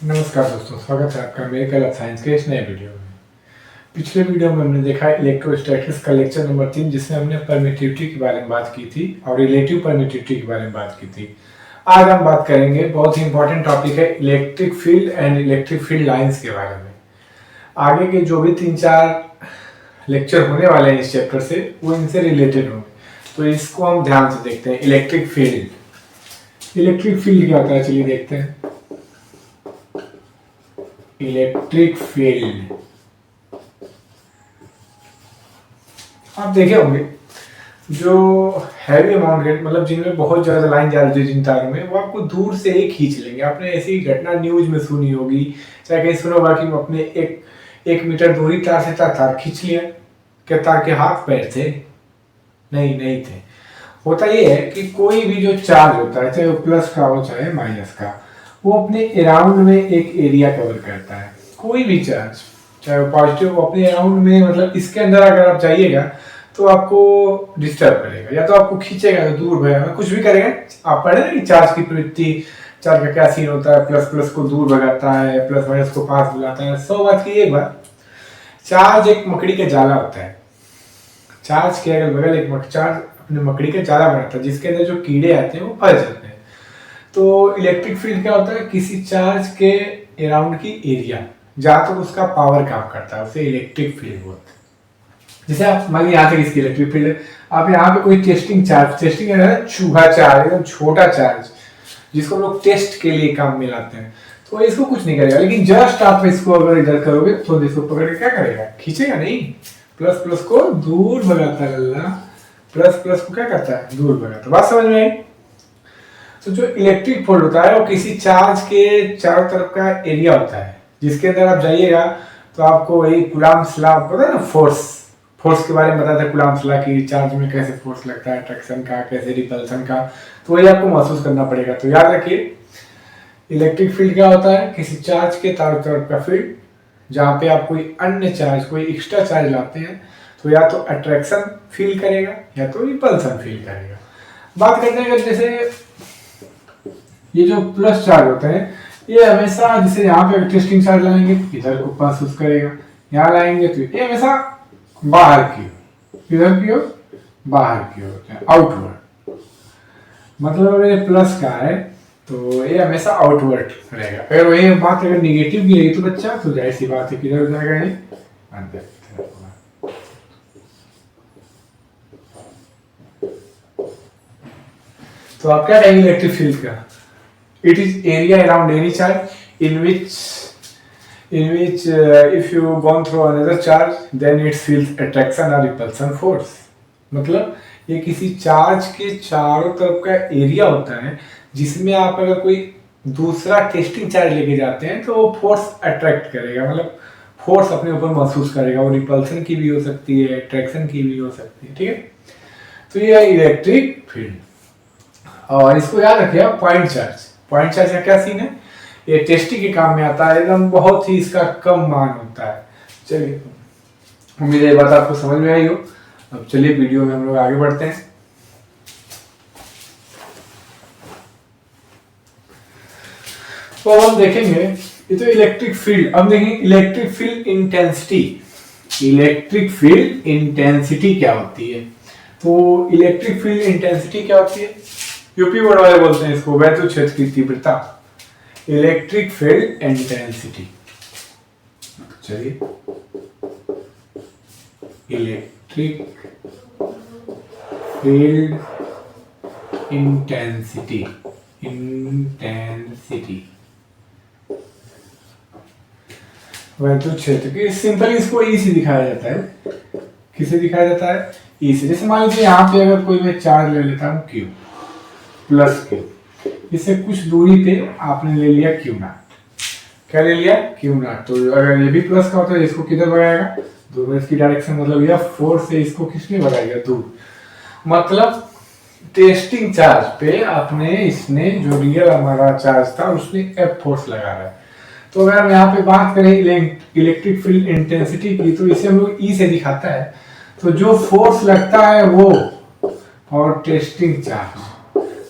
नमस्कार दोस्तों, स्वागत है आपका मेरे कल साइंस के इस नए वीडियो में। पिछले वीडियो में हमने देखा इलेक्ट्रोस्टैटिक्स का लेक्चर नंबर 3, जिसमें हमने परमिटिविटी के बारे में बात की थी और रिलेटिव परमिटिविटी के बारे में बात की थी। आज हम बात करेंगे, बहुत ही इंपॉर्टेंट टॉपिक है, electric field and electric field lines के बारे में। आगे के जो भी 3-4 लेक्चर होने वाले हैं इस चैप्टर से, वो इनसे रिलेटेड होंगे, तो इसको हम ध्यान से देखते हैं। इलेक्ट्रिक फील्ड क्या होता है, चलिए देखते हैं। इलेक्ट्रिक फील्ड आप देखे होंगे, जो हैवी अमाउंट के, मतलब जिनमें बहुत ज्यादा लाइन जा रही है जिन तारों में, वो आपको दूर से ही खींच लेंगे। आपने ऐसी घटना न्यूज में सुनी होगी, चाहे कहीं सुना होगा कि अपने एक मीटर दूरी तार से तार खींच लिया। क्या तार के हाथ पैर थे? नहीं थे। होता ये है कि कोई भी जो चार्ज होता है, चाहे वो प्लस का हो चाहे माइनस का, वो अपने अराउंड में एक एरिया कवर करता है। कोई भी चार्ज, चाहे वो पॉजिटिव, अपने अराउंड में, मतलब इसके अंदर अगर आप जाइएगा तो आपको डिस्टर्ब करेगा, या तो आपको खींचेगा तो दूर भगाएगा, कुछ भी करेगा। आप पढ़े ना कि चार्ज की प्रवृत्ति, चार्ज का क्या सीन होता है, प्लस प्लस को दूर भगाता है, प्लस माइनस को पास बुलाता है। सो बात की एक बात, चार्ज एक मकड़ी का जाला होता है। चार्ज के अगल बगल एक चार्ज अपने मकड़ी का जाला बनाता है, जिसके अंदर जो कीड़े आते हैं वो फंस जाते हैं। तो इलेक्ट्रिक फील्ड क्या होता है? किसी चार्ज के अराउंड की एरिया, जहां तक उसका पावर काम करता है, उसे इलेक्ट्रिक फील्ड बोलते हैं। जैसे आप मान लीजिए यहाँ तक इसकी इलेक्ट्रिक फील्ड है, आप यहाँ पे कोई टेस्टिंग है, चूहा चार्ज, एकदम छोटा चार्ज, जिसको लोग टेस्ट के लिए काम में लाते हैं, तो इसको कुछ नहीं करेगा। लेकिन जस्ट आप इसको अगर इधर करोगे तो इसको पकड़ के क्या करेगा? खींचेगा नहीं, प्लस प्लस को दूर भगाता है। प्लस प्लस को क्या करता है? दूर भगाता है। बात समझ में आई? तो जो इलेक्ट्रिक फील्ड होता है वो किसी चार्ज के चारों तरफ का एरिया होता है, जिसके अंदर आप जाइएगा तो आपको वही कूलम्ब्स लॉ पता है ना, फोर्स के बारे में बताया था। कूलम्ब्स लॉ की चार्ज में कैसे फोर्स लगता है, अट्रैक्शन का, कैसे रिपल्सन का, तो वही आपको महसूस करना पड़ेगा। तो याद रखिए, इलेक्ट्रिक फील्ड क्या होता है? किसी चार्ज के चारों तरफ का फील्ड, जहाँ पे आप कोई अन्य चार्ज, कोई एक्स्ट्रा चार्ज लाते हैं, तो या तो अट्रैक्शन फील करेगा या तो रिपल्सन फील करेगा। बात करते हैं जैसे ये जो प्लस चार्ज होते हैं, ये हमेशा, जैसे यहाँ पे टेस्टिंग चार्ज लाएंगे तो इधर को महसूस करेगा, यहाँ लाएंगे तो ये हमेशा बाहर की ओर, इधर की ओर, बाहर की ओर, आउटवर्ड। मतलब अगर ये प्लस का है तो ये हमेशा आउटवर्ड रहेगा। अगर वही बात अगर निगेटिव की रहेगी तो बच्चा, तो जाहिर सी बात है किधर जाएगा? ये अंदर। तो आप क्या कहेंगे इलेक्ट्रिक फील्ड का? It is area around any charge in which if you gone through another charge, then it feels attraction or repulsion force. मतलब ये किसी चार्ज के चारों तरफ का एरिया होता है, जिसमें आप अगर कोई दूसरा टेस्टिंग चार्ज लेके जाते हैं तो वो फोर्स अट्रैक्ट करेगा, मतलब फोर्स अपने ऊपर महसूस करेगा। वो रिपल्सन की भी हो सकती है, अट्रैक्शन की भी हो सकती है। ठीक है, तो ये है इलेक्ट्रिक फील्ड। और इसको याद रखिए, पॉइंट चार्ज का क्या सीन है? ये टेस्टिंग के काम में आता है, एकदम बहुत ही इसका कम मान होता है। चलिए, उम्मीद है ये बात आपको समझ में आई हो। अब चलिए वीडियो में हम लोग आगे बढ़ते हैं। तो हम देखेंगे, ये तो इलेक्ट्रिक फील्ड। अब देखेंगे electric field intensity. Electric field intensity क्या होती है? तो इलेक्ट्रिक फील्ड इंटेंसिटी क्या होती है? यूपी बोर्ड वाले बोलते हैं इसको वैद्युत क्षेत्र की तीव्रता। इलेक्ट्रिक फील्ड इंटेंसिटी, चलिए, इलेक्ट्रिक फील्ड इंटेंसिटी वैद्युत क्षेत्र की। सिंपली इसको ई से दिखाया जाता है। किसे दिखाया जाता है? ई से। जैसे मान लीजिए यहाँ पे अगर कोई मैं चार्ज ले लेता हूँ क्यू प्लस क्यू, इससे कुछ दूरी पे आपने ले लिया क्यू नॉट। क्या ले लिया? Q not. तो अगर ये भी प्लस का होता है, इसको किधर भगाएगा? दूर में। इसकी डायरेक्शन मतलब यह फोर्स से इसको किसने भगाएगा? दूर। मतलब टेस्टिंग चार्ज पे आपने, इसने जो रियल हमारा चार्ज था उसने एफ फोर्स लगा रहा है। तो अगर हम यहाँ पे बात करें इलेक्ट्रिक फील्ड इंटेंसिटी की, तो इसे हम लोग ई से दिखाता है। तो जो फोर्स लगता है वो, और टेस्टिंग चार्ज,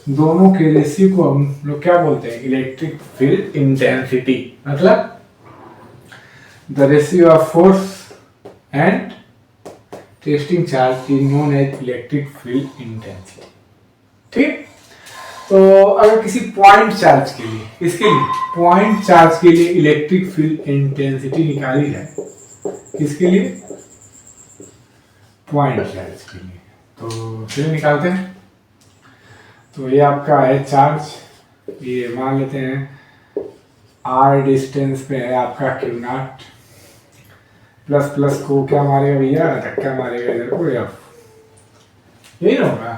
दोनों के रेशियो को हम लोग क्या बोलते हैं, इलेक्ट्रिक फील्ड इंटेंसिटी। मतलब the ratio of force and testing charge is known as electric field intensity. ठीक। तो अगर किसी पॉइंट चार्ज के लिए, इसके लिए पॉइंट चार्ज के लिए इलेक्ट्रिक फील्ड इंटेंसिटी निकाली जाए, किसके लिए, पॉइंट चार्ज के लिए, तो चलिए निकालते हैं। तो ये आपका है चार्ज, ये मान लेते हैं आर डिस्टेंस पे है आपका क्यू नॉट, प्लस प्लस को क्या मारेगा भैया, धक्का मारेगा इधर को एफ, यही ना होगा।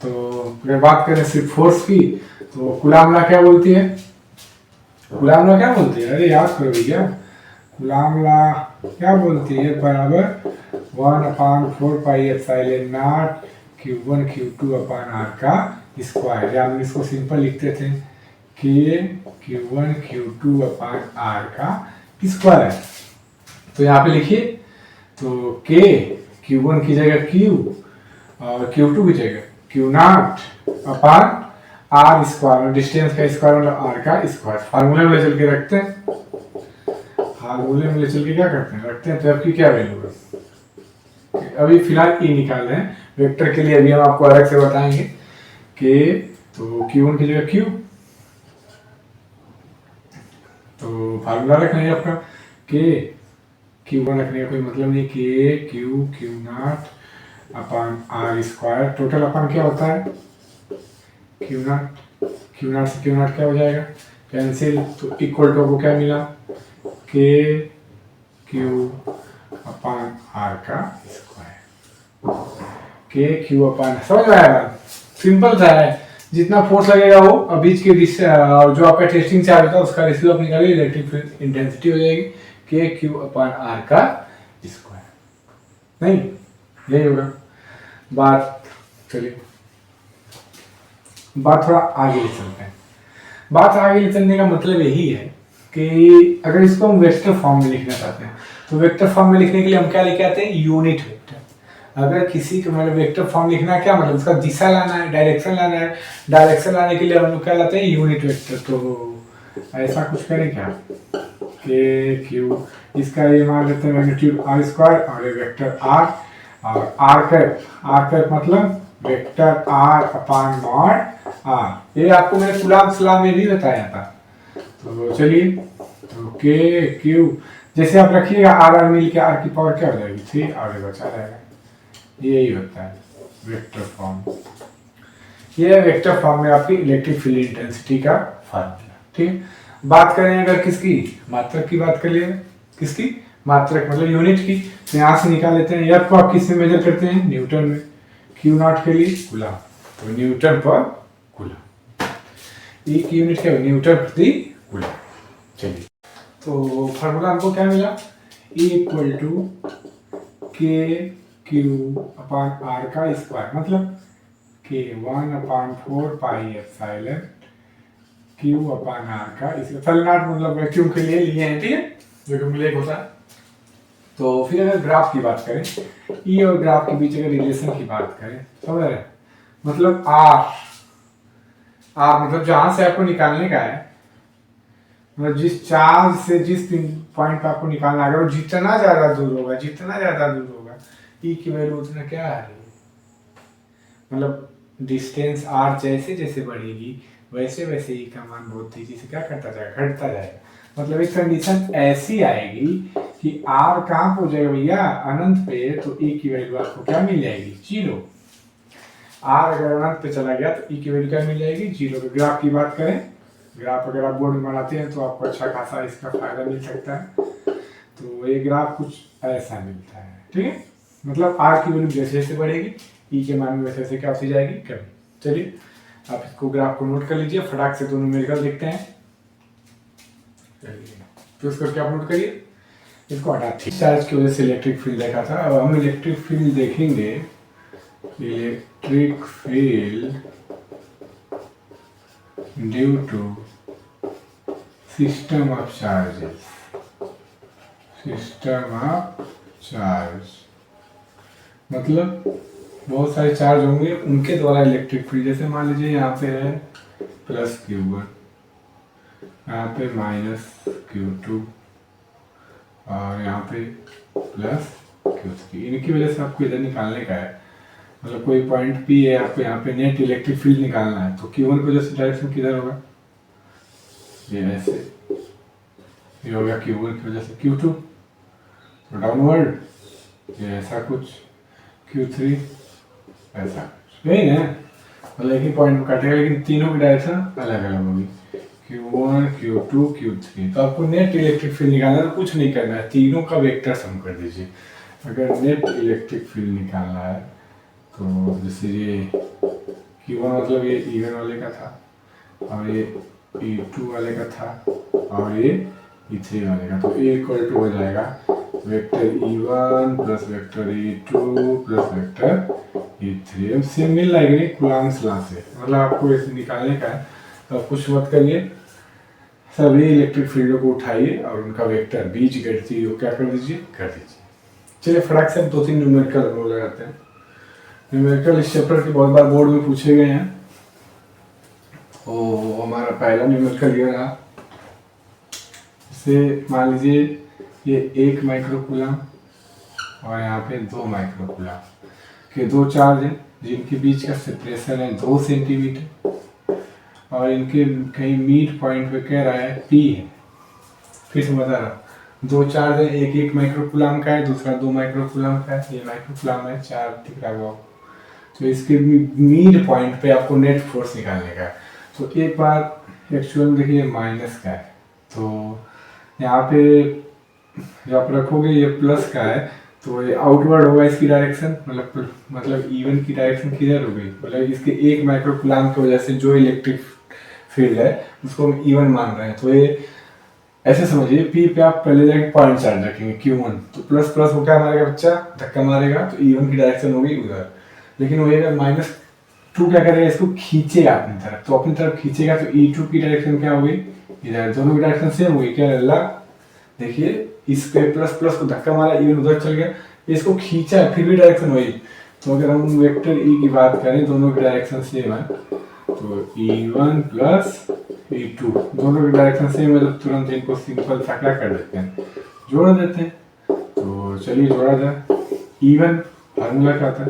तो अगर बात करें सिर्फ फोर्स की, तो कूलाम लॉ क्या बोलती है, कूलाम लॉ क्या बोलती है, अरे याद करो भैया, कूलाम लॉ क्या बोलती है, बराबर 1/4 pi epsilon naught Q1 Q2 upon r का स्क्वायर, या हम इसको सिंपल लिखते थे के Q1 Q2 अपॉन आर का स्क्वायर। तो यहाँ पे लिखिए, तो के Q1 की जगह Q और Q2 की जगह Q naught upon r square, distance का स्क्वायर मतलब आर का स्क्वायर। फार्मूले में चल के रखते हैं, फार्मूले में चल के क्या करते हैं, रखते हैं, तो आपकी क्या वैल्यू है, अभी फिलहाल ई निकाल रहे हैं, वेक्टर के लिए अभी हम आपको अलग से बताएंगे कि तो Q1 की जगह Q, तो फार्मूला रखना है आपका के Q1 रखने का कोई मतलब नहीं, k Q naught upon r square, total upon क्या होता है Q नॉट से Q नॉट क्या हो जाएगा, कैंसिल, तो इक्वल टू को क्या मिला, के Q अपॉन आर का स्क्वायर, के Q अपॉन, समझ में आया, सिंपल सा है, जितना फोर्स लगेगा वो और बीच के जो आपका टेस्टिंग चार्ज होता है उसका रेशियो आप निकालिए, इलेक्ट्रिक फील्ड इंटेंसिटी हो जाएगी के Q अपॉन आर का स्क्वायर। नहीं, यही होगा बात। चलिए बात थोड़ा आगे ले चलते हैं। बात आगे ले चलने का मतलब यही है कि अगर इसको हम वेक्टर फॉर्म में लिखना चाहते हैं, तो वेक्टर फॉर्म में लिखने के लिए हम क्या लेके आते हैं, यूनिट वेक्टर। अगर किसी का मतलब वेक्टर फॉर्म लिखना क्या मतलब, उसका दिशा लाना है, डायरेक्शन लाना है, डायरेक्शन लाने के लिए हम लोग क्या लाते हैं, यूनिट वेक्टर। तो ऐसा कुछ करें क्या, के क्यू, इसका ये मान लेते हैं मैग्नीट्यूड आर स्क्वायर और ये वेक्टर आर, और आर कैप मतलब vector r upon not r, ये आपको मैंने कूलॉम लॉ में भी बताया था। तो चलिए, तो के क्यू जैसे आप रखिएगा, आर आर मिल के आर की पावर क्या हो जाएगी 3 और ये बचा रहेगा, यही होता है वेक्टर फॉर्म। ये वेक्टर फॉर्म में आपकी इलेक्ट्रिक फील्ड इंटेंसिटी का फार्मूला। ठीक, बात करें अगर किसकी, मात्रक की बात कर लिए, किसकी, मात्रक मतलब यूनिट की, तो यहाँ से निकाल लेते हैं, एफ को आप किस में मेजर करते हैं, न्यूटन में, क्यू नॉट के लिए कूलॉम, तो न्यूटन पर कूलॉम, ई की यूनिट क्या है, न्यूटन प्रति कूलॉम। चलिए, तो फार्मूला हमको क्या मिला, E equal to k q upon r का स्क्वायर, मतलब k 1/4 pi epsilon q upon r का एप्सिलॉन नॉट, मतलब वैक्यूम के लिए लिए हैं, ठीक है, वैक्यूम के लिए होता है। तो फिर अगर ग्राफ की बात करें, ई और ग्राफ के बीच अगर रिलेशन की बात करें, समझ रहे हैं, मतलब आर मतलब जहां से आपको निकालने का है, मतलब जिस चार्ज से जिस पॉइंट पे आपको निकालना है, अगर वो जितना ज्यादा दूर होगा, ई की वैल्यू उतना क्या है, मतलब डिस्टेंस आर जैसे जैसे बढ़ेगी वैसे वैसे ई का मान बहुत तेजी से क्या करता जाएगा, घटता जाएगा। मतलब एक कंडीशन ऐसी आएगी कि आर कहाँ पहुंच जाएगा भैया, अनंत पे, तो ई की वैल्यू आपको क्या मिल जाएगी, 0। आर अगर अनंत पे चला गया तो ई की वैल्यू क्या मिल जाएगी, 0। तो ग्राफ की बात करें, ग्राफ अगर आप बोर्ड में बनाते हैं तो आपको अच्छा खासा इसका फायदा मिल सकता है। तो ये ग्राफ कुछ ऐसा मिलता है, ठीक है, मतलब आर की वैल्यू जैसे जैसे बढ़ेगी ई के मान में वैसे वैसे क्या होती जाएगी, कमी। चलिए आप इसको ग्राफ को नोट कर लीजिए, फटाक से दोनों मिलकर देखते हैं। चलिए तो इसको क्या नोट करिए, इसको हटाते हैं। चार्ज की वजह से इलेक्ट्रिक फील्ड देखा था, अब हम इलेक्ट्रिक फील्ड देखेंगे, electric field due to system of charges, system of charge मतलब बहुत सारे चार्ज होंगे, उनके द्वारा इलेक्ट्रिक फील्ड, जैसे मान लीजिए यहाँ पे है प्लस Q1, यहाँ पे माइनस Q2 और यहाँ पे प्लस Q3। इनकी वजह से आपको इधर निकालने का है, मतलब कोई पॉइंट P है, आपको यहाँ पे नेट इलेक्ट्रिक फील्ड निकालना है। तो Q1 की वजह से डायरेक्शन किधर होगा, ये ऐसे, ये हो गया Q1 की वजह से Q2, तो डाउनवर्ड, ये ऐसा कुछ, Q3 ऐसा कुछ, यही है, मतलब एक ही पॉइंट में काटेगा, लेकिन तीनों की डायरेक्शन अलग अलग होगी, Q1 Q2 Q3। तो आपको नेट इलेक्ट्रिक फील्ड निकालना है, तो कुछ नहीं करना है, तीनों का वेक्टर सम कर दीजिए। अगर नेट इलेक्ट्रिक फील्ड निकालना है तो जैसे ये Q1 मतलब ये E1 वाले का था, और ये E2 वाले का था, और ये E3 वाले का, तो A इक्वल टू हो जाएगा vector E1 plus vector E2 plus vector E3। अब सेम मिल जाएगी नहीं कूलॉम्स लॉ से, मतलब आपको इसे निकालने का है। तो आप कुछ मत करिए, सभी इलेक्ट्रिक फील्डों को उठाइए और उनका वेक्टर बीज गणितीय क्या कर दीजिए, कर दीजिए। चलिए फटाक से 2-3 न्यूमेरिकल हम लगाते हैं। न्यूमेरिकल इस चैप्टर के बहुत बार बोर्ड में पूछे गए हैं। तो हमारा पहला न्यूमेरिकल ये रहा, जैसे मान लीजिए ये 1 माइक्रोकूलम और यहाँ पे 2 माइक्रोकूलम के दो चार्ज हैं, जिनके बीच का सेपरेशन है 2 सेंटीमीटर, और इनके कहीं मीड पॉइंट पे कह रहा है P है। फिर से बता रहा, दो चार्ज है, एक 1 माइक्रोकूलम का है, दूसरा 2 माइक्रोकूलम का है, ये माइक्रोकूलम है, 4 दिख रहा होगा। तो इसके मीड पॉइंट पे आपको नेट फोर्स निकालने का है। तो एक बार एक्चुअल में देखिए माइनस का है, तो यहाँ पे जो आप रखोगे ये प्लस का है, तो ये आउटवर्ड होगा इसकी डायरेक्शन, मतलब इवन की डायरेक्शन किधर होगी, मतलब इसके 1 माइक्रोकूलम की वजह से जो इलेक्ट्रिक फील्ड है उसको हम इवन मान रहे हैं। तो ये ऐसे समझिए, P पे आप पहले जाके पॉइंट चार्ज रखेंगे Q1, तो प्लस प्लस हो क्या मारेगा बच्चा, धक्का मारेगा, तो इवन की डायरेक्शन होगी उधर। लेकिन वही अगर -2 क्या करेगा, इसको खींचेगा अपनी तरफ, तो अपनी तरफ खींचेगा तो E2 की डायरेक्शन क्या होगी, इधर। दोनों की डायरेक्शन सेम होगी क्या, अल्लाह देखिए इस पे प्लस प्लस को धक्का मारा, इवन उधर चल गया, इसको खींचा फिर भी डायरेक्शन वही। तो अगर हम वेक्टर E की बात करें, दोनों की डायरेक्शन सेम है, तो E1 प्लस E2 दोनों की डायरेक्शन सेम है, तो तुरंत इनको सिंपल सा क्या कर देते हैं, जोड़ देते हैं। तो चलिए जोड़ा जाए। E1 फार्मूला क्या था,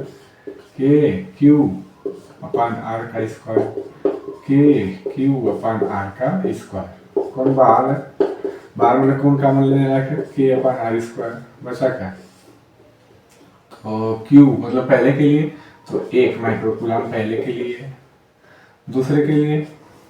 KQ अपान R का स्क्वायर, KQ अपान R का स्क्वायर। कौन बाहर है, बाहर में कौन कॉमन लेने लायक है, K अपान R स्क्वायर, बचा क्या, और Q मतलब पहले के लिए, तो 1 माइक्रोकूलम पहले के लिए, दूसरे के लिए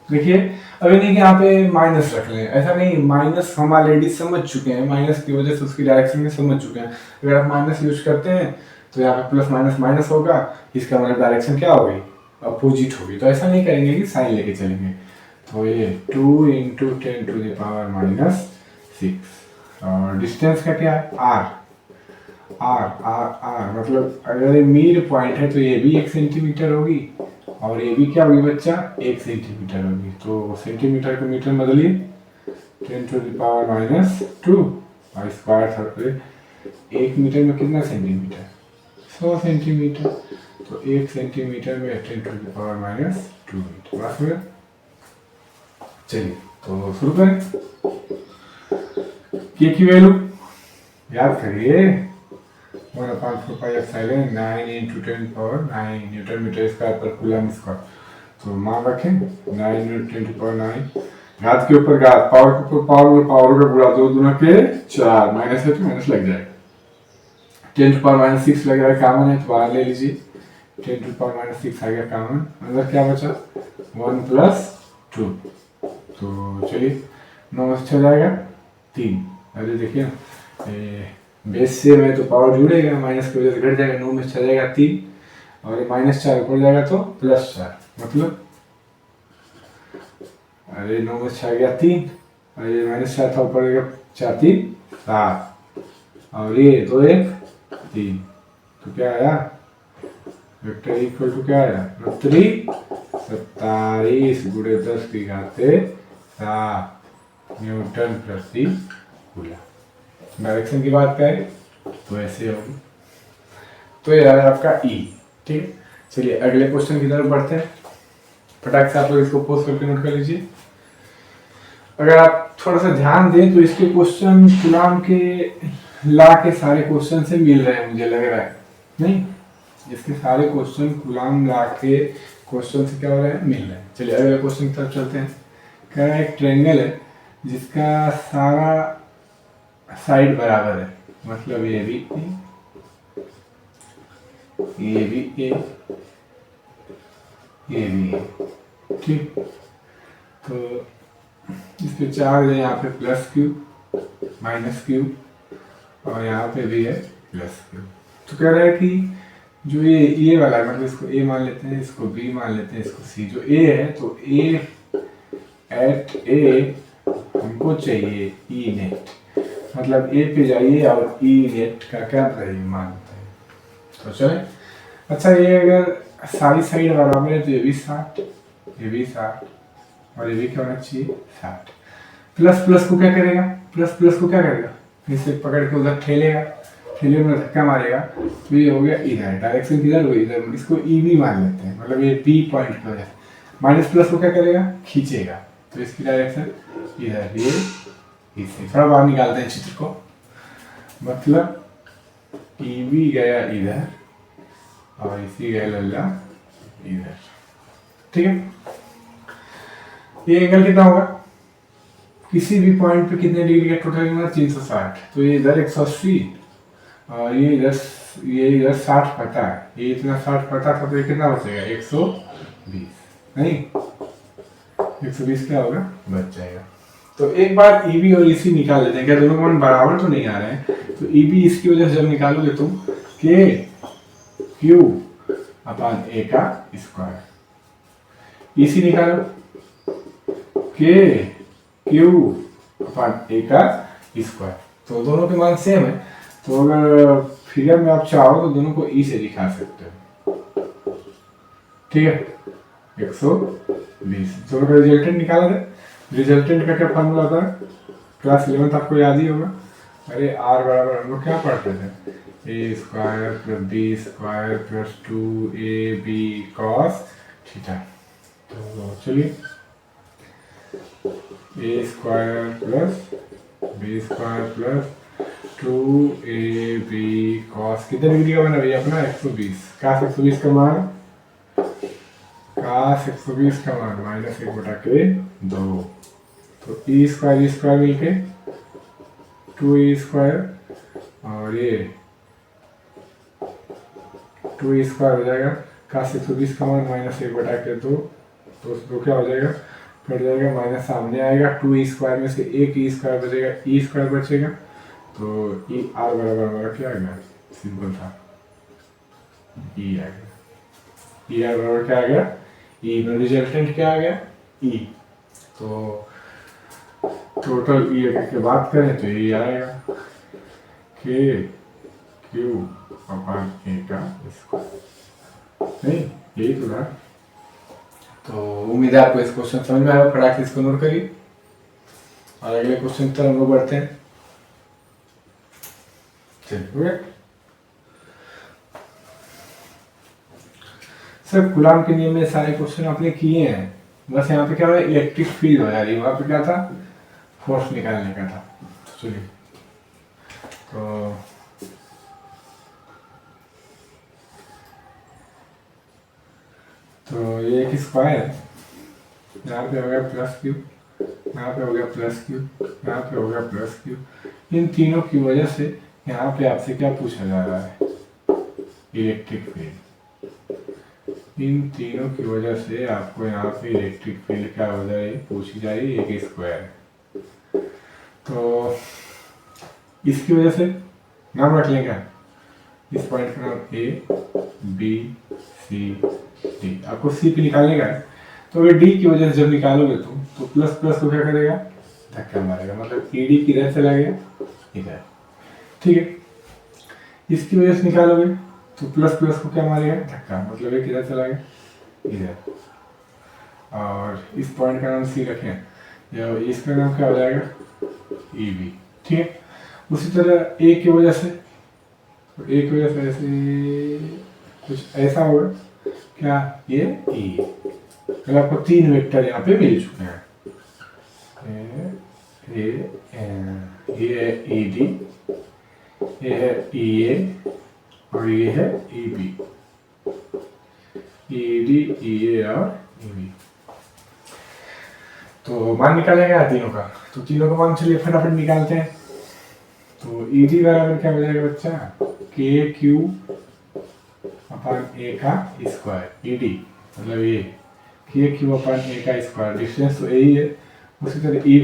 देखिए अभी नहीं कि यहाँ पे माइनस रख लें, ऐसा नहीं, माइनस हम ऑलरेडी समझ चुके हैं, माइनस की वजह से उसकी डायरेक्शन में समझ चुके हैं। अगर आप माइनस यूज करते हैं तो यहाँ पे प्लस माइनस माइनस होगा, इसका मतलब डायरेक्शन क्या होगी, अपोजिट होगी। तो ऐसा नहीं करेंगे कि साइन लेके चलेंगे। तो ये 2 × 10⁻⁶ और डिस्टेंस का क्या है, r मतलब अगर ये मीड पॉइंट है तो ये भी 1 सेंटीमीटर होगी, और ये भी क्या होगी बच्चा, 1 सेंटीमीटर होगी। तो सेंटीमीटर को मीटर में बदलिए, 10⁻⁻2 और स्क्वायर था, 1 मीटर में कितना सेंटीमीटर, 100 सेंटीमीटर। तो 1 सेंटीमीटर में 10⁻⁻2 मीटर, बस हो गया। चलिए तो शुरू करें। के की वैल्यू याद करिए, 1/4πε9 × 10⁹ न्यूटन मीटर स्क्वायर पर कूलम स्क्वायर। तो मान रखें 9 × 10⁹, घात के ऊपर घात, पावर के ऊपर पावर, पावर का गुणा, 2 दूना के 4, माइनस है तो माइनस लग जाएगा, 10⁻⁶ लग रहा है, कॉमन है तो बाहर ले लीजिए, 10⁻⁶ आ गया कॉमन, अंदर क्या बचा 1 + 2। तो चलिए 9 से 6 जाएगा 3, अरे देखिए ना बेस से में तो पावर जुड़ेगा, माइनस की वजह से घट जाएगा, 9 में 6 जाएगा 3, और ये -4 ऊपर जाएगा तो +4, मतलब अरे 9 में 6 गया 3, और ये -4 था ऊपर जाएगा 4 3 7, और ये 2 1 3, तो क्या आया वेक्टर इक्वल टू क्या आया, 27 × 10⁻⁷ न्यूटन प्रति कूलम। डायरेक्शन की बात करें तो ऐसे होगी। तो ये है आपका E। ठीक है, चलिए अगले क्वेश्चन की तरफ बढ़ते हैं। फटाक से आप लोग इसको पोस्ट करके नोट कर लीजिए। अगर आप थोड़ा सा ध्यान दें तो इसके क्वेश्चन कूलाम के ला के सारे क्वेश्चन से मिल रहे हैं, मुझे लग रहा है नहीं, इसके सारे क्वेश्चन कूलाम ला के क्वेश्चन से क्या हो रहे हैं, मिल रहे हैं। चलिए अगले क्वेश्चन की तरफ चलते हैं। कह रहा है एक ट्रायंगल है जिसका सारा साइड बराबर है, मतलब ये भी ए, ये भी है, ठीक। तो इस पे चार्ज है यहाँ पे प्लस क्यू माइनस क्यू, और यहाँ पे भी है प्लस क्यू। तो कह रहा है कि जो ये वाला है, मतलब इसको ए मान लेते हैं, इसको बी मान लेते हैं, इसको सी। जो ए है तो ए एट ए हमको चाहिए ई नेट, मतलब ए पे जाइए और ई नेट का क्या वैल्यू मानते हैं। तो चले, अच्छा ये अगर सारी साइड बराबर है तो ये भी 60, ये भी 60 और ये भी क्या होना चाहिए 60। प्लस प्लस को क्या करेगा, प्लस प्लस को क्या करेगा, फिर से पकड़ के उधर ठेलेगा, ठेले में धक्का मारेगा, तो ये हो गया इधर, डायरेक्शन किधर हुई इधर, इसको ई भी मान लेते हैं, मतलब ये बी पॉइंट की वजह से। माइनस प्लस को क्या करेगा, खींचेगा, तो इसकी डायरेक्शन इधर, ये इससे थोड़ा बाहर निकालते हैं चित्र को, मतलब ई भी गया इधर और इसी गया लल्ला इधर, ठीक है। ये एंगल कितना होगा, किसी भी पॉइंट पे कितने डिग्री का टोटल एंगल, 360। तो ये इधर 180 और ये इधर 60 पता है, ये इतना 60 पता था, तो ये कितना बचेगा 120, नहीं 120 क्या होगा, बच जाएगा। तो एक बार ई बी और ई सी निकाल लेते हैं, क्या दोनों मान बराबर तो नहीं आ रहे हैं। तो ई बी इसकी वजह से जब निकालोगे तुम के क्यू अपान ए का स्क्वायर, ई सी निकालो के क्यू अपान ए का स्क्वायर, तो दोनों के मान सेम है। तो अगर फिगर में आप चाहो तो दोनों को ई से दिखा सकते हो, ठीक है। 120 दोनों का रिजल्टेंट निकाला है। रिजल्टेंट का क्या फॉर्मूला होता है, क्लास 11 आपको याद ही होगा। अरे आर बराबर हम लोग क्या पढ़ते थे, A square plus B square plus 2ab cos theta. तो चलिए A square plus B square plus 2ab cos कितने डिग्री का बना भैया अपना 120। काश 120 का मान, काश 120 का मान -1/2। तो ई स्क्वायर मिलके 2e स्क्वायर और ये 2e स्क्वायर हो जाएगा। काश 120 का मान -1/2, तो क्या हो जाएगा, कट जाएगा, माइनस सामने आएगा, 2e स्क्वायर में से एक ई स्क्वायर बचेगा, ई स्क्वायर बचेगा। तो ई आर बराबर हमारा क्या आ गया, सिंपल था ई आ गया, ई आर बराबर क्या आ गया, ई में रिजल्टेंट क्या आ गया ई। तो टोटल ई अगर की बात करें तो ये आएगा के क्यू अपान ए का स्क्वायर, नहीं यही तो था। तो उम्मीद है आपको इस क्वेश्चन समझ में आया, फटाक से इसको नोट करिए और अगले क्वेश्चन की तरफ हम लोग बढ़ते हैं। चलिए सर, कूलाम के नियम में सारे क्वेश्चन आपने किए हैं, बस यहाँ पे क्या हो रहा है, इलेक्ट्रिक फील्ड हो जा रही है, वहाँ पे क्या था, फोर्स निकालने का था। चलिए तो ये एक स्क्वायर है, यहाँ पे हो गया प्लस क्यू, यहाँ पे हो गया प्लस क्यू, यहाँ पे हो गया प्लस क्यू। इन तीनों की वजह से यहाँ पे आपसे क्या पूछा जा रहा है, इलेक्ट्रिक फील्ड। इन तीनों की वजह से आपको यहाँ पे इलेक्ट्रिक फील्ड क्या हो जाए, पूछी जा रही है, एक स्क्वायर है। तो इसकी वजह से नाम रख लेंगे, इस पॉइंट का नाम ए बी सी डी। आपको सी पे निकालने का है, तो अगर डी की वजह से जब निकालोगे तुम तो प्लस प्लस को क्या करेगा, धक्का मारेगा, मतलब ई डी किधर चला गया, इधर, ठीक है। इसकी वजह से निकालोगे तो प्लस प्लस को क्या मारेगा, धक्का, मतलब ये किधर चला गया, इधर। और इस पॉइंट का नाम सी रखें, या इसका नाम क्या हो जाएगा, ई बी, ठीक है। उसी तरह ए की वजह से, तो ए की वजह से ऐसे कुछ ऐसा होगा क्या, ये ई, मतलब आपको 3 वेक्टर यहाँ पे मिल चुके हैं, ये है ई डी, ये है ई ए और ये है E B, E D E ए और ई बी। तो मान निकालेगा तीनों का, तो तीनों का मान चलिए फटाफट निकालते हैं। तो ई डी बराबर क्या हो जाएगा बच्चा, के क्यू अपन ए का स्क्वायर, ई डी मतलब ये के क्यू अपन ए का स्क्वायर, डिस्टेंस तो यही है। उसी तरह ई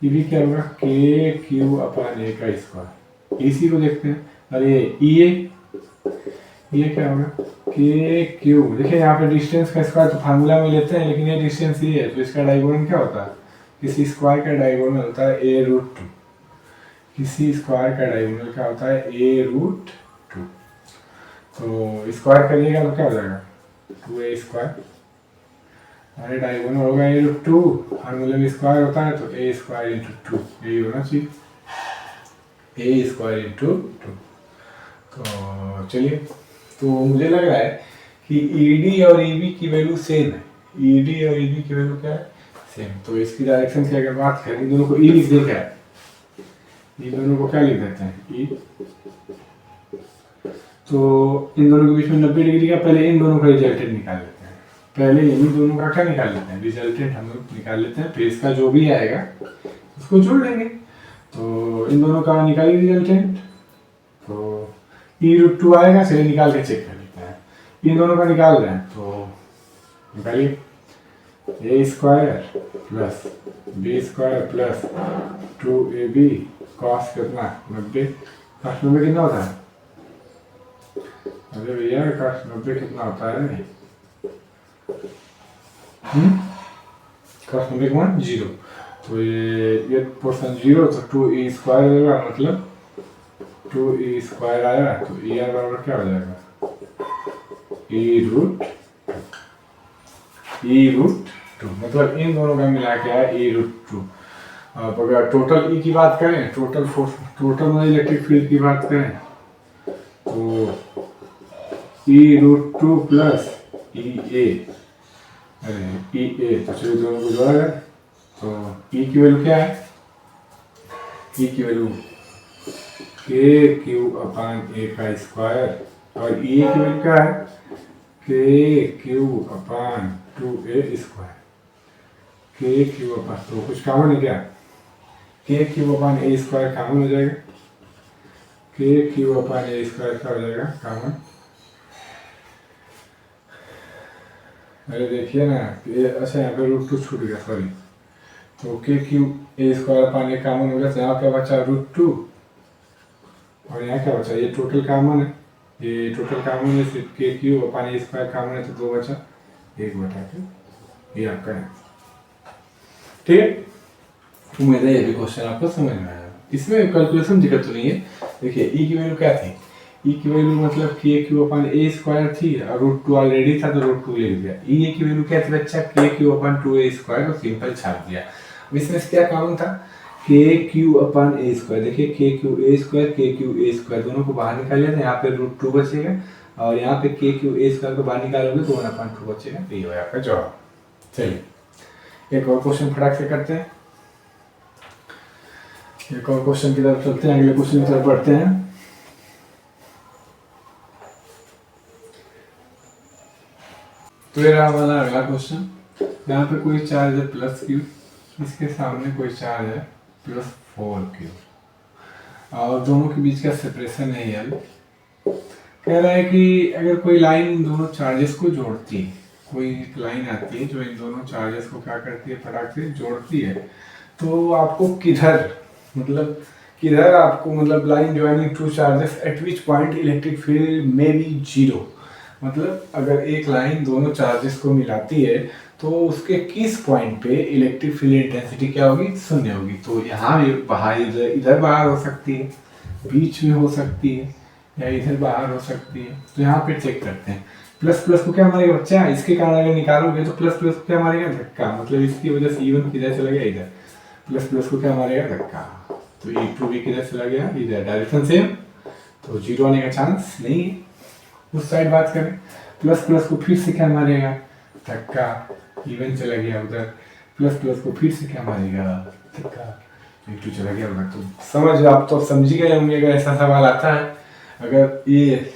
बी क्या होगा, के क्यू अपन ए का स्क्वायर, इसी को देखते हैं। अरे ये क्या होगा, के क्यू, देखिए यहाँ पे डिस्टेंस का स्क्वायर तो फार्मूला में लेते हैं, लेकिन ये डिस्टेंस ये है तो इसका डायगोनल क्या होता है, किसी स्क्वायर का डायगोनल होता है ए रूट 2, किसी स्क्वायर का डायगोनल क्या होता है ए रूट 2। तो स्क्वायर करिएगा तो क्या हो जाएगा 2a स्क्वायर, अरे डायगोनल होगा ए रूट 2, फार्मूले में स्क्वायर होता है तो ए स्क्वायर इंटू 2, यही होना चाहिए, ए स्क्वायर इंटू 2। तो चलिए, तो मुझे लग रहा है कि ई डी और ई बी की वैल्यू सेम है, ई डी और ई बी की वैल्यू क्या है सेम। तो इसकी डायरेक्शन की अगर बात करें, इन दोनों को ई लिख देते हैं, इन दोनों को क्या लिख देते हैं ई, तो इन दोनों के बीच में 90 डिग्री का, पहले इन दोनों का रिजल्टेंट निकाल लेते हैं, पहले इन दोनों का क्या निकाल लेते हैं, रिजल्टेंट हम लोग निकाल लेते हैं, फिर इसका जो भी आएगा उसको जोड़ लेंगे। तो इन दोनों का निकालिए रिजल्टेंट, तो ई रूट 2 आएगा, चलिए निकाल के चेक कर लेते हैं। इन दोनों का निकाल रहे हैं तो निकालिए, A square plus B square plus 2ab cos कितना 90, कॉस 90 कितना होता है, अरे भैया कॉस 90 कितना होता है, कॉस 90 मान 0, तो ये पोर्शन 0, तो 2e स्क्वायर होगा, मतलब 2e स्क्वायर आया, तो e आर बराबर क्या हो जाएगा e रूट 2, मतलब इन दोनों का मिला के आया e रूट 2। अब अगर टोटल ई की बात करें, total force, total electric field की बात करें, तो ई रूट 2 प्लस ई ए, अरे ई ए, तो चलिए दोनों को जोड़ा जाए, तो ई की वैल्यू क्या है, ई की वैल्यू के क्यू अपान ए का स्क्वायर, और ई ए की वैल्यू क्या है के क्यू अपान 2a स्क्वायर, के क्यू अपान, तो कुछ कॉमन है क्या, के क्यू अपान ए स्क्वायर कॉमन हो जाएगा, के क्यू अपान ए स्क्वायर क्या हो जाएगा कॉमन, अरे देखिए ना ये, अच्छा यहाँ पे रूट 2 छूट गया, सॉरी, तो के Q A square upon A common हो गया, तो यहाँ क्या बचा रूट 2, और यहाँ क्या बचा, ये टोटल कॉमन है, ये टोटल कॉमन है, सिर्फ के क्यू अपान ए स्क्वायर कॉमन है, तो 2 बचा, 1 बटा 2, ये आपका है। ठीक है, उम्मीद है ये भी क्वेश्चन आपको समझ में आया, इसमें कैलकुलेशन दिक्कत तो नहीं है। देखिए ई की वैल्यू क्या थी, ई की वैल्यू मतलब के क्यू अपान ए स्क्वायर थी, और रूट 2 ऑलरेडी था तो रूट 2 लिख दिया। ई ए की वैल्यू क्या थी बच्चा, के क्यू अपान 2a स्क्वायर, और सिंपल छाप दिया। अब इसमें क्या कॉमन था, के क्यू अपान ए स्क्वायर, देखिए के क्यू ए स्क्वायर, के क्यू ए स्क्वायर दोनों को बाहर निकाल लिया, यहाँ पे रूट 2 बचेगा, और यहाँ पे के क्यू ए स्क्वायर को बाहर निकालोगे तो 1/2 बचेगा, तो ये हो आपका जवाब। चलिए एक और क्वेश्चन फटाक से करते हैं, एक और क्वेश्चन की तरफ चलते हैं, अगले क्वेश्चन की तरफ बढ़ते हैं। तो ये रहा हमारा अगला क्वेश्चन, यहाँ पे कोई चार्ज है प्लस क्यू, इसके सामने कोई चार्ज है प्लस 4q, और दोनों के बीच का सेपरेशन है एल। कह रहा है कि अगर कोई लाइन दोनों चार्जेस को जोड़ती है, कोई एक लाइन आती है जो इन दोनों चार्जेस को क्या करती है, फटाक से जोड़ती है, तो आपको किधर आपको मतलब line joining two charges eight which point electric field में बी 0, मतलब अगर एक लाइन दोनों चार्जेस को मिलाती है तो उसके किस पॉइंट पे इलेक्ट्रिक फील्ड इंटेंसिटी क्या होगी, 0 होगी। तो यहाँ भी बाहर इधर बाहर हो सकती है, बीच में हो सकती है, या इधर बाहर हो सकती है। तो यहाँ पे चेक करते हैं, प्लस प्लस को क्या मारेगा बच्चा, इसके कारण अगर निकालोगे तो प्लस प्लस को क्या मारेगा, धक्का, मतलब इसकी वजह से E1 किधर चला गया, इधर, प्लस प्लस को क्या मारेगा, धक्का, तो E2 भी किधर चला गया, इधर, डायरेक्शन सेम, तो 0 आने का चांस नहीं है। उस साइड बात करें, प्लस प्लस को फिर से क्या मारेगा, धक्का, इवन चला गया उधर, प्लस प्लस को फिर से क्या मारेगा, धक्का, इंटू चला गया उधर। तो समझ, आप तो समझ ही गए होंगे अगर ऐसा सवाल आता है, अगर ये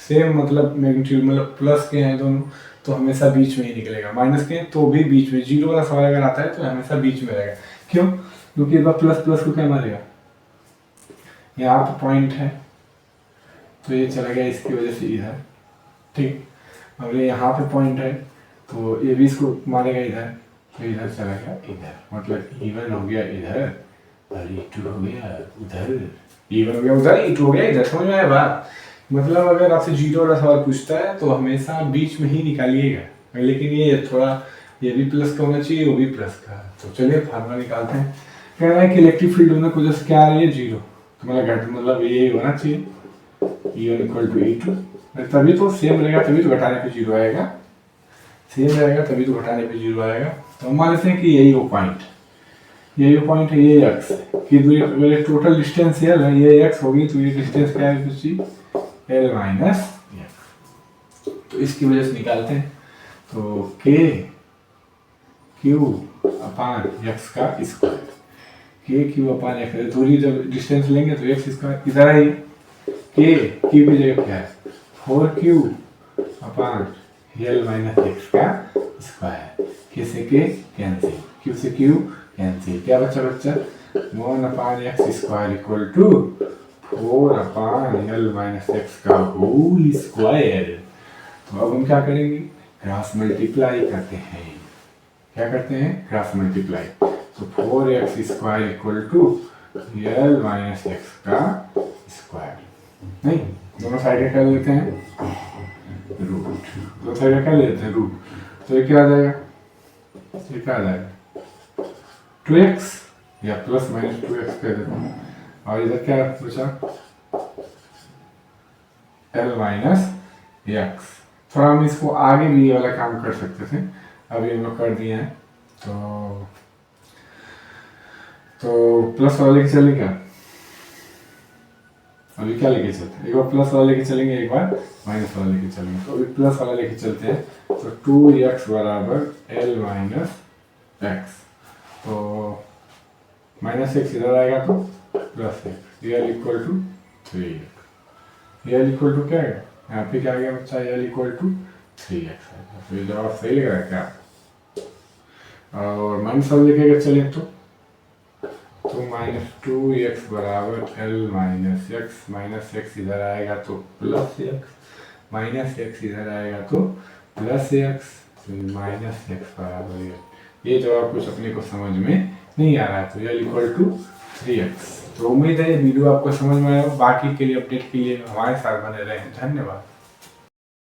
सेम मतलब मैग्नीट्यूड मतलब प्लस के हैं दोनों तो हमेशा बीच में ही निकलेगा, माइनस के तो भी बीच में, जीरो वाला सवाल अगर आता है तो हमेशा बीच में रहेगा। क्यों? क्योंकि एक बार प्लस प्लस को क्या मारेगा, यहाँ पर पॉइंट है तो ये चला गया इसकी वजह से इधर, ठीक। अब ये यहाँ पे पॉइंट है तो ये भी इसको मारेगा इधर, तो इधर चला गया इधर, मतलब इवन हो गया इधर और E2 हो गया उधर, इवन हो गया उधर, E2 हो गया इधर। समझ में आया बात? मतलब अगर आपसे जीरो वाला सवाल पूछता है तो हमेशा बीच में ही निकालिएगा, लेकिन ये थोड़ा ये भी प्लस का होना चाहिए, वो भी प्लस का। तो चलिए फार्मूला निकालते हैं। कह रहा है कि इलेक्ट्रिक फील्ड होने की वजह से क्या आ रही है, जीरो, तो मतलब ये होना चाहिए E1 इक्वल टू E2, तभी तो सेम रहेगा, तभी तो घटाने पे जीरो आएगा, सेम रहेगा तभी तो घटाने पे जीरो आएगा। तो हम मान लेते हैं कि यही वो पॉइंट है, ये एक्स की दूरी, अगर टोटल डिस्टेंस एल है, ये एक्स होगी तो ये डिस्टेंस क्या है कुछ एल माइनस एक्स। तो इसकी वजह से निकालते हैं, तो के क्यू अपान एक्स का स्क्वायर, के क्यू अपान एक्स, दूरी जब डिस्टेंस लेंगे तो एक्स स्क्वायर इधर आइए, के क्यू की जगह क्या है 4q upon L minus x का स्क्वायर, के से के कैंसिल, क्यू से क्यू कैंसिल, क्या बच्चा 1 upon X square equal to 4 upon L minus x का होल स्क्वायर। तो अब हम क्या करेंगे, क्रॉस मल्टीप्लाई करते हैं, क्या करते हैं, क्रॉस मल्टीप्लाई। तो 4x square equal to L minus x का स्क्वायर, नहीं दोनों साइड क्या लेते हैं रूट, दोनों साइड क्या लेते हैं रूट, तो ये क्या आ जाएगा, ये क्या आ जाएगा 2x या प्लस माइनस 2x कह देते हैं, और इधर क्या बचा l माइनस एक्स। थोड़ा हम इसको आगे भी वाला काम कर सकते थे, अभी हम लोग कर दिए हैं। तो प्लस वाला लेके चले क्या, अभी क्या लेके चलते हैं, एक बार प्लस वाला लेके चलेंगे, एक बार माइनस वाला लेके चलेंगे। तो अभी प्लस वाला लेके चलते हैं, तो 2x बराबर l माइनस एक्स, तो माइनस एक्स इधर आएगा तो plus x, L equal to 3x, L equal to क्या है, यहाँ पे क्या आ गया बच्चा, एल इक्वल टू 3x आएगा। तो ये जवाब सही लग रहा है क्या, और माइनस वाला लेके चले तो माइनस 2x बराबर l माइनस एक्स इधर आएगा तो प्लस एक्स, माइनस एक्स इधर आएगा तो प्लस एक्स, माइनस एक्स बराबर ये जवाब कुछ अपने को समझ में नहीं आ रहा है, तो l इक्वल टू 3x। तो उम्मीद है ये वीडियो आपको समझ में आया, बाकी के लिए अपडेट के लिए हमारे साथ बने रहें, धन्यवाद।